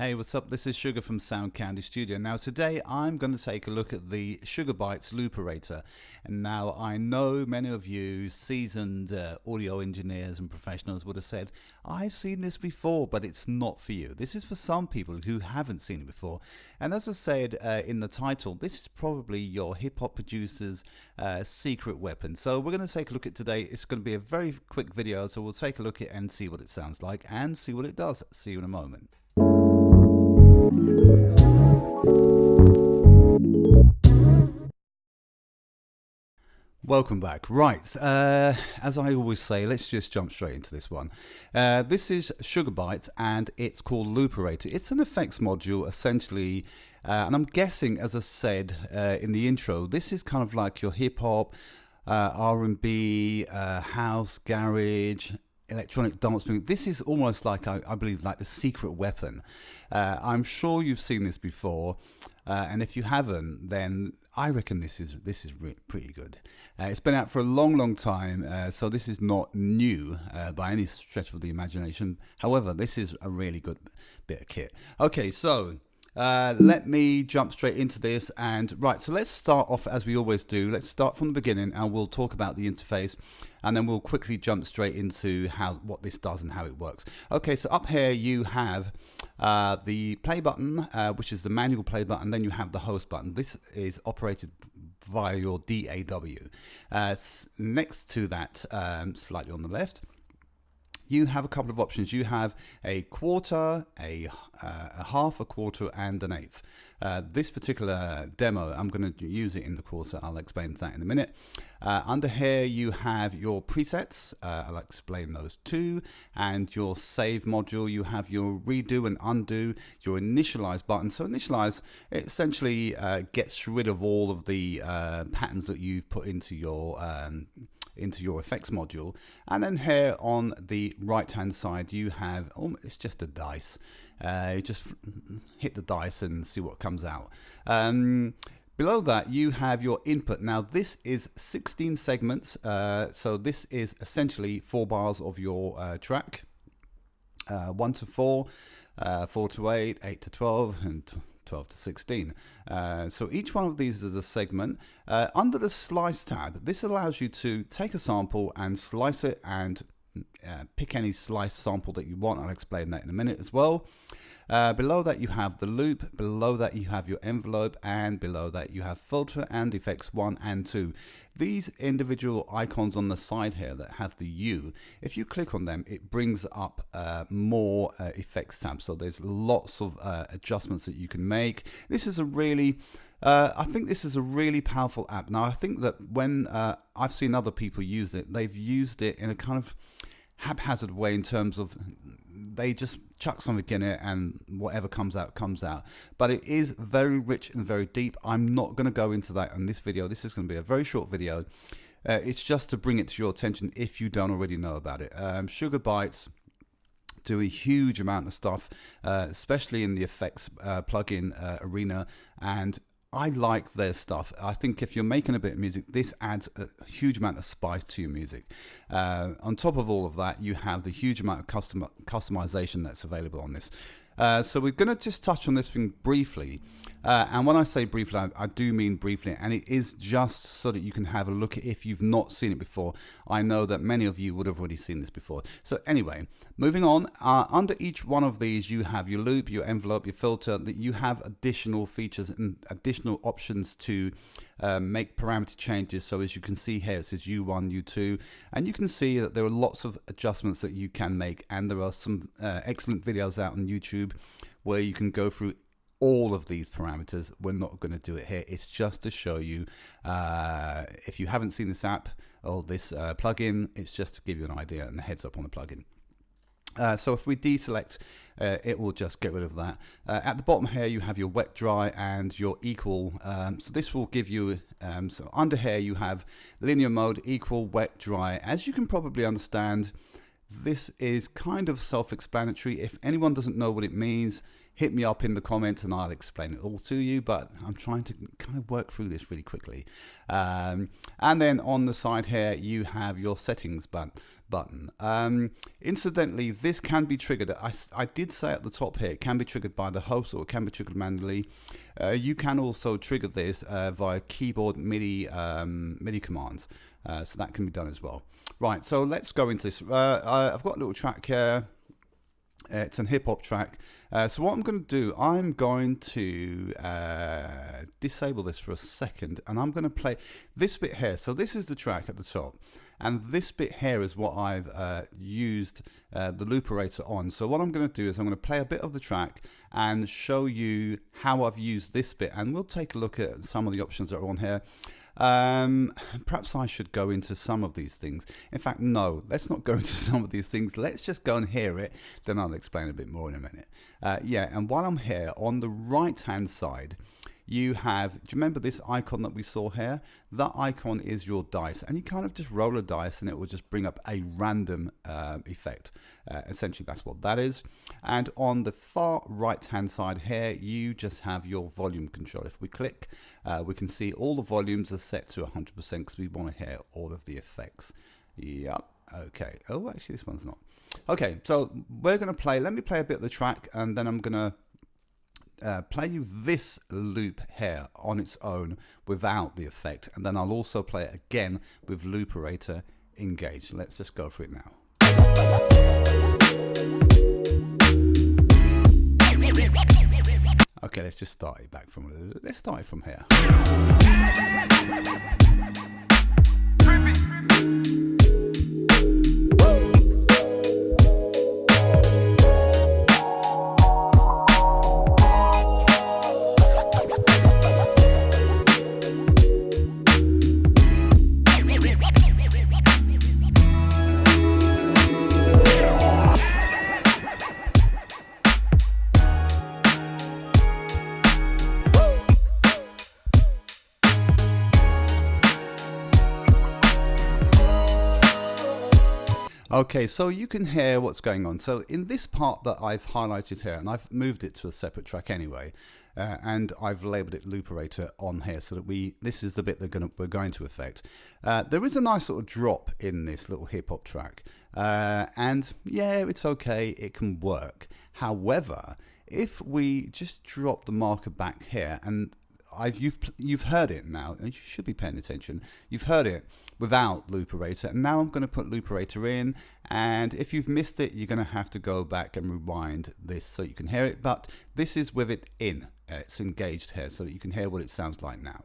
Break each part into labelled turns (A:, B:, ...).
A: Hey, what's up? This is Sugar from Sound Candy Studio. Now today I'm going to take a look at the Sugar Bytes Looperator. And now I know many of you seasoned audio engineers and professionals would have said, I've seen this before, but it's not for you. This is for some people who haven't seen it before. And as I said in the title, this is probably your hip-hop producer's secret weapon. So we're going to take a look at today. It's going to be a very quick video, so we'll take a look at it and see what it sounds like and see what it does. See you in a moment. Welcome back. Right, as I always say, let's just jump straight into this one. This is Sugar Bytes and it's called Looperator. It's an effects module essentially, and I'm guessing, as I said in the intro, this is kind of like your hip-hop, R&B, house, garage, electronic dance music. This is almost like, I believe, like the secret weapon. I'm sure you've seen this before, and if you haven't, then I reckon this is pretty good. It's been out for a long time, so this is not new by any stretch of the imagination. However, this is a really good bit of kit. Okay, so let me jump straight into this. And right, so let's start off as we always do. Let's start from the beginning and we'll talk about the interface, and then we'll quickly jump straight into what this does and how it works. Okay, so up here you have the play button, which is the manual play button. Then you have the host button. This is operated via your DAW. Next to that, slightly on the left, you have a couple of options. You have a quarter, a half, a quarter, and an eighth. This particular demo, I'm going to use it in the quarter. I'll explain that in a minute. Under here, you have your presets. I'll explain those too. And your save module, you have your redo and undo, your initialize button. So initialize, it essentially gets rid of all of the patterns that you've put into your effects module. And then here on the right hand side you have, it's just a dice. You just hit the dice and see what comes out. Below that you have your input. Now this is 16 segments, so this is essentially 4 bars of your track, 1 to 4, 4 to 8, 8 to 12, and 12 to 16. So each one of these is a segment. Under the slice tab, this allows you to take a sample and slice it and pick any slice sample that you want. I'll explain that in a minute as well. Below that you have the loop, below that you have your envelope, and below that you have filter and effects 1 and 2. These individual icons on the side here that have the U, if you click on them, it brings up more effects tabs. So there's lots of adjustments that you can make. This is a really I think this is a really powerful app. Now I think that when I've seen other people use it, they've used it in a kind of haphazard way, in terms of they just chuck something in it and whatever comes out comes out. But it is very rich and very deep. I'm not going to go into that in this video. This is going to be a very short video. It's just to bring it to your attention if you don't already know about it. Sugar Bytes do a huge amount of stuff, especially in the effects plugin arena, and I like their stuff. I think if you're making a bit of music, this adds a huge amount of spice to your music. On top of all of that, you have the huge amount of customization that's available on this. So we're going to just touch on this thing briefly. And when I say briefly, I do mean briefly, and it is just so that you can have a look at if you've not seen it before. I know that many of you would have already seen this before. So anyway, moving on, under each one of these, you have your loop, your envelope, your filter, that you have additional features and additional options to make parameter changes. So as you can see here, it says U1, U2, and you can see that there are lots of adjustments that you can make, and there are some excellent videos out on YouTube where you can go through all of these parameters. We're not going to do it here. It's just to show you, if you haven't seen this app or this plugin, it's just to give you an idea and a heads up on the plugin. So if we deselect, it will just get rid of that. At the bottom here, you have your wet, dry, and your equal. So this will give you, so under here, you have linear mode, equal, wet, dry. As you can probably understand, this is kind of self-explanatory. If anyone doesn't know what it means, hit me up in the comments and I'll explain it all to you, but I'm trying to kind of work through this really quickly. And then on the side here, you have your settings button. Incidentally, this can be triggered. I did say at the top here, it can be triggered by the host or it can be triggered manually. You can also trigger this via keyboard MIDI commands. So that can be done as well. Right, so let's go into this. I've got a little track here. It's an hip hop track. So what I'm going to do, I'm going to disable this for a second, and I'm going to play this bit here. So this is the track at the top, and this bit here is what I've used the Looperator on. So what I'm going to do is I'm going to play a bit of the track and show you how I've used this bit, and we'll take a look at some of the options that are on here. Perhaps I should go into some of these things. In fact, no, let's not go into some of these things. Let's just go and hear it. Then I'll explain a bit more in a minute. Yeah, and while I'm here, on the right hand side, you have, do you remember this icon that we saw here? That icon is your dice, and you kind of just roll a dice and it will just bring up a random effect. Essentially, that's what that is. And on the far right hand side here, you just have your volume control. If we click, we can see all the volumes are set to 100% because we want to hear all of the effects. Yep. Okay. Oh, actually, this one's not. Okay, so we're going to play. Let me play a bit of the track, and then I'm going to play you this loop here on its own without the effect, and then I'll also play it again with Looperator engaged. Let's just go through it now. Okay, let's just start it back from, let's start it from here. Okay, so you can hear what's going on. So in this part that I've highlighted here, and I've moved it to a separate track anyway, and I've labeled it Looperator on here so that this is the bit that we're going to affect. There is a nice sort of drop in this little hip hop track, and yeah, it's okay, it can work. However, if we just drop the marker back here, and you've heard it now, and you should be paying attention. You've heard it without Looperator, and now I'm going to put Looperator in, and if you've missed it, you're going to have to go back and rewind this so you can hear it, but this is with it in. It's engaged here so that you can hear what it sounds like now.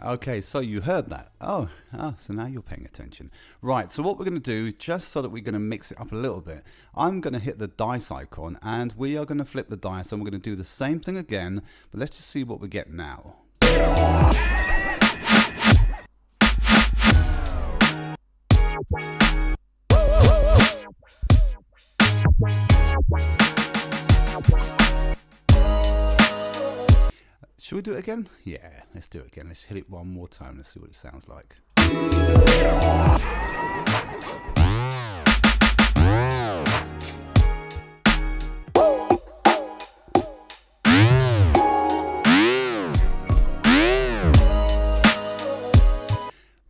A: Okay, so you heard that. Oh, so now you're paying attention. Right, so what we're going to do, just so that we're going to mix it up a little bit, I'm going to hit the dice icon and we are going to flip the dice and we're going to do the same thing again, but let's just see what we get now. Should we do it again? Yeah, let's do it again. Let's hit it one more time. Let's see what it sounds like.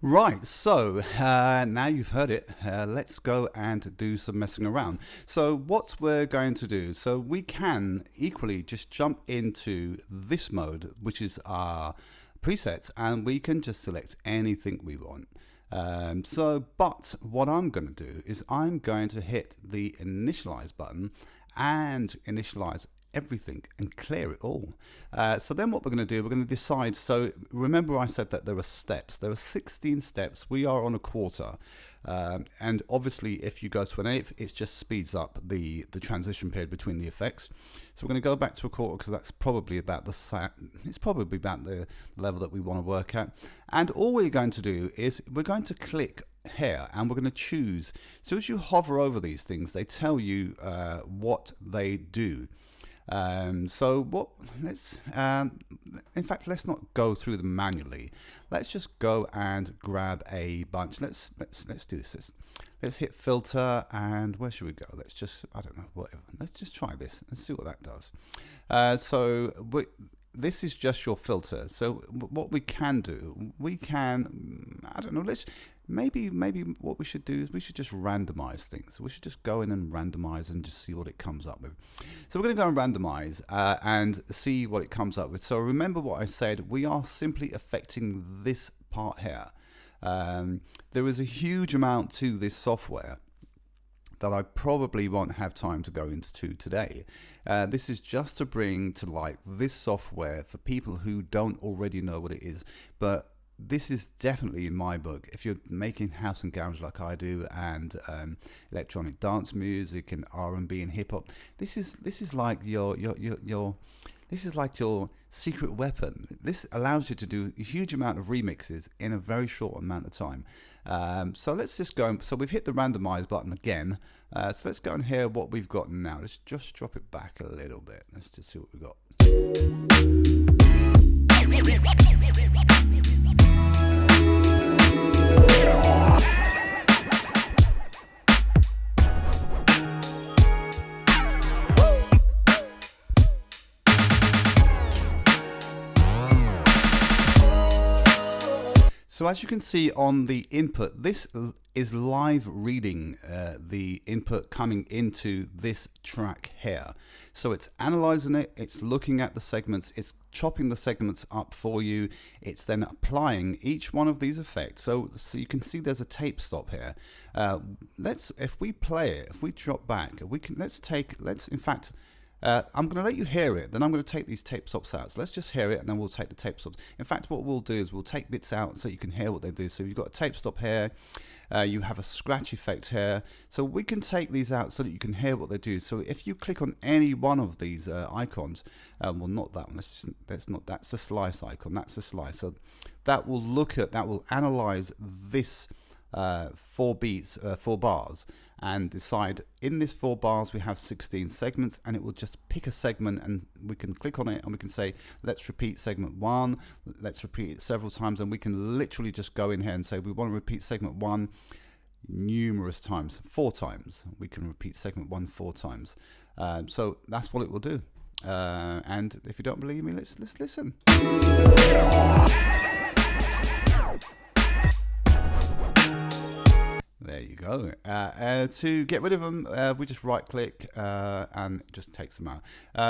A: Right, so now you've heard it, let's go and do some messing around. So what we're going to do, so we can equally just jump into this mode, which is our presets, and we can just select anything we want. But what I'm going to do is I'm going to hit the initialize button and initialize everything and clear it all. So then what we're going to do, we're going to decide. So remember I said that there are steps. There are 16 steps. We are on a quarter. And obviously if you go to an eighth, it just speeds up the transition period between the effects. So we're going to go back to a quarter because that's probably about the level that we want to work at. And all we're going to do is we're going to click here and we're going to choose. So as you hover over these things, they tell you what they do. So what? In fact, let's not go through them manually. Let's just go and grab a bunch. Let's do this. Let's hit filter, and where should we go? Let's just, I don't know, whatever. Let's just try this and see what that does. This is just your filter. So what we can do, we can, I don't know, maybe what we should do is we should just randomize things. We should just go in and randomize and just see what it comes up with. So we're going to go and randomize and see what it comes up with. So remember what I said, we are simply affecting this part here. There is a huge amount to this software that I probably won't have time to go into today. This is just to bring to light this software for people who don't already know what it is. But this is definitely, in my book, if you're making house and garage like I do, and electronic dance music and R&B and hip hop, this is like your secret weapon. This allows you to do a huge amount of remixes in a very short amount of time. So let's just go. So we've hit the randomize button again. So let's go and hear what we've got now. Let's just drop it back a little bit. Let's just see what we've got. So as you can see on the input, this is live reading the input coming into this track here. So it's analyzing it, it's looking at the segments, it's chopping the segments up for you, it's then applying each one of these effects. So you can see there's a tape stop here. If we play it, if we drop back, I'm going to let you hear it, then I'm going to take these tape stops out. So let's just hear it, and then we'll take the tape stops. In fact, what we'll do is we'll take bits out so you can hear what they do. So you've got a tape stop here, you have a scratch effect here. So we can take these out so that you can hear what they do. So if you click on any one of these icons, well, not that one, that's the slice icon, that's the slice. So that will analyze this 4 beats, 4 bars, and decide in this 4 bars we have 16 segments, and it will just pick a segment, and we can click on it and we can say, let's repeat segment 1, let's repeat it several times, and we can literally just go in here and say we want to repeat segment 1 numerous times, 4 times. We can repeat segment 1 4 times. So that's what it will do. And if you don't believe me, let's listen. There you go. To get rid of them, we just right click and it just takes them out.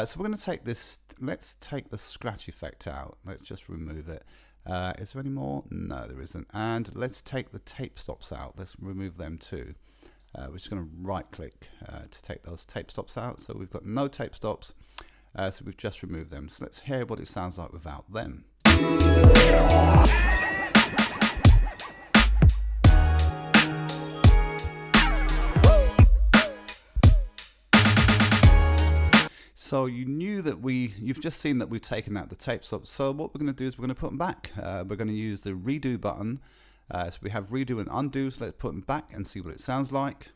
A: So we're going to take this, let's take the scratch effect out. Let's just remove it. Is there any more? No, there isn't. And let's take the tape stops out. Let's remove them too. We're just going to right click to take those tape stops out. So we've got no tape stops. So we've just removed them. So let's hear what it sounds like without them. So you knew that you've just seen that we've taken out the tape stops. So what we're going to do is we're going to put them back. We're going to use the redo button. So we have redo and undo. So let's put them back and see what it sounds like.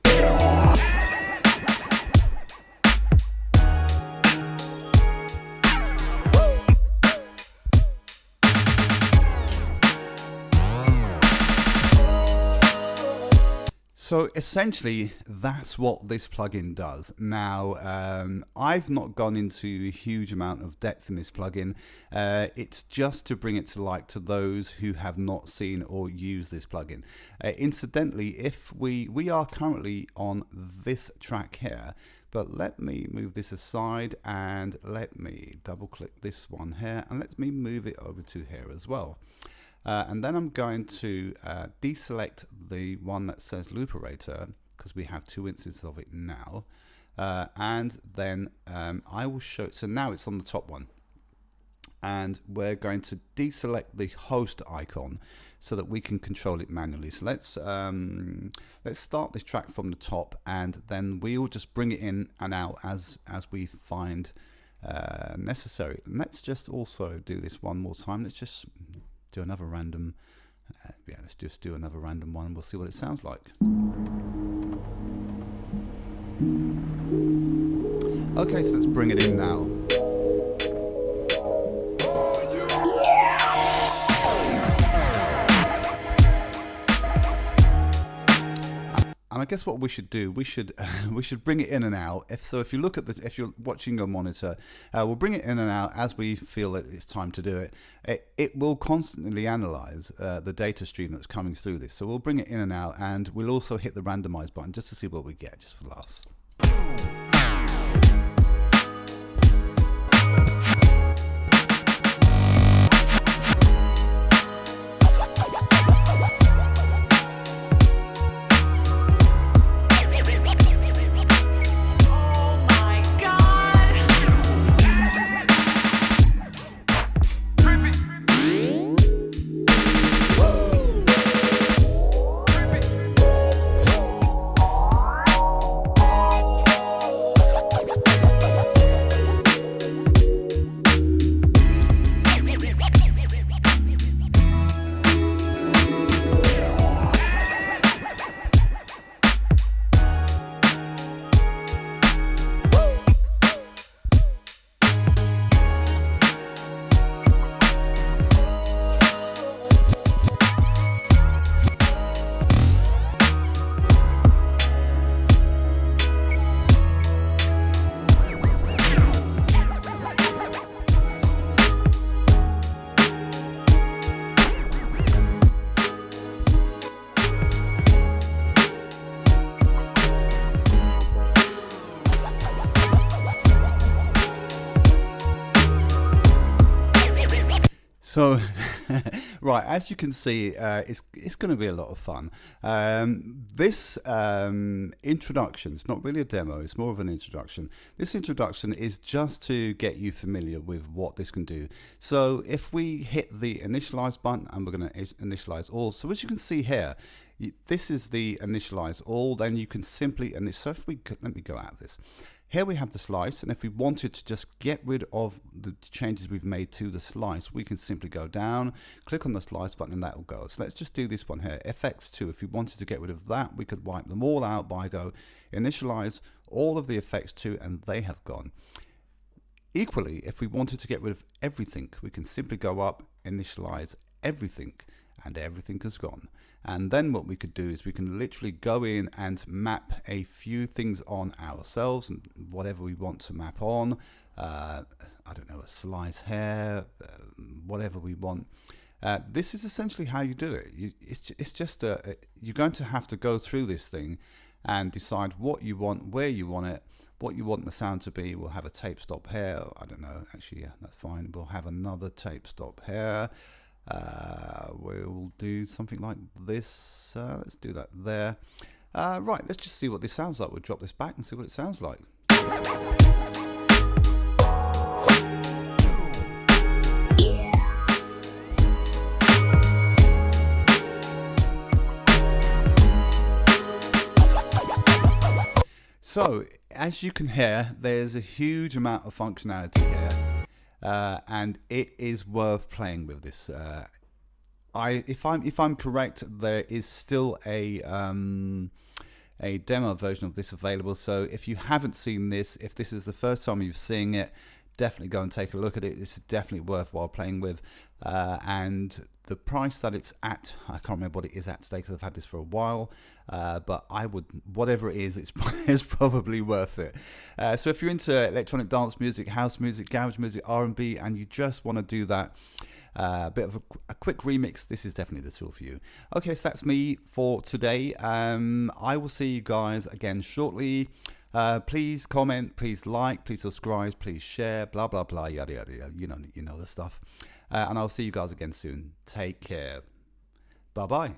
A: So essentially, that's what this plugin does. Now, I've not gone into a huge amount of depth in this plugin. It's just to bring it to light to those who have not seen or used this plugin. Incidentally, if we are currently on this track here, but let me move this aside and let me double click this one here and let me move it over to here as well. And then I'm going to deselect the one that says Looperator, because we have 2 instances of it now. And then I will show, so now it's on the top one. And we're going to deselect the host icon so that we can control it manually. So let's start this track from the top, and then we'll just bring it in and out as we find necessary. And let's just also do this one more time. Let's just do another random, let's just do another random one and we'll see what it sounds like. Okay, so let's bring it in now. And I guess what we should do, we should bring it in and out. If you look at this, if you're watching your monitor, we'll bring it in and out as we feel that it's time to do it. It will constantly analyze the data stream that's coming through this. So we'll bring it in and out, and we'll also hit the randomize button just to see what we get, just for laughs. So, right, as you can see, it's going to be a lot of fun. This introduction, it's not really a demo, it's more of an introduction. This introduction is just to get you familiar with what this can do. So if we hit the initialize button, and we're going to initialize all. So as you can see here, this is the initialize all, then you can simply, and so if we, let me go out of this. Here we have the slice, and if we wanted to just get rid of the changes we've made to the slice, we can simply go down, click on the slice button, and that will go. So let's just do this one here, FX2. If we wanted to get rid of that, we could wipe them all out by go initialize all of the effects 2, and they have gone. Equally, if we wanted to get rid of everything, we can simply go up, initialize everything, and everything has gone. And then what we could do is we can literally go in and map a few things on ourselves, and whatever we want to map on. I don't know, a slice hair, whatever we want. This is essentially how you do it. It's just you're going to have to go through this thing and decide what you want, where you want it, what you want the sound to be. We'll have a tape stop here. I don't know, actually, yeah, that's fine. We'll have another tape stop here. We'll do something like this. Let's do that there. Right, let's just see what this sounds like. We'll drop this back and see what it sounds like. So, as you can hear, there's a huge amount of functionality here. And it is worth playing with this. If I'm correct, there is still a demo version of this available. So if you haven't seen this, if this is the first time you've seen it, definitely go and take a look at it. This is definitely worthwhile playing with. And the price that it's at, I can't remember what it is at today because I've had this for a while. But I would, whatever it is, it's probably worth it. So if you're into electronic dance music, house music, garage music, R&B, and you just want to do that bit of a quick remix, this is definitely the tool for you. Okay, so that's me for today. I will see you guys again shortly. Please comment, please like, please subscribe, please share, blah blah blah, yada yada yada. You know the stuff. And I'll see you guys again soon. Take care. Bye bye.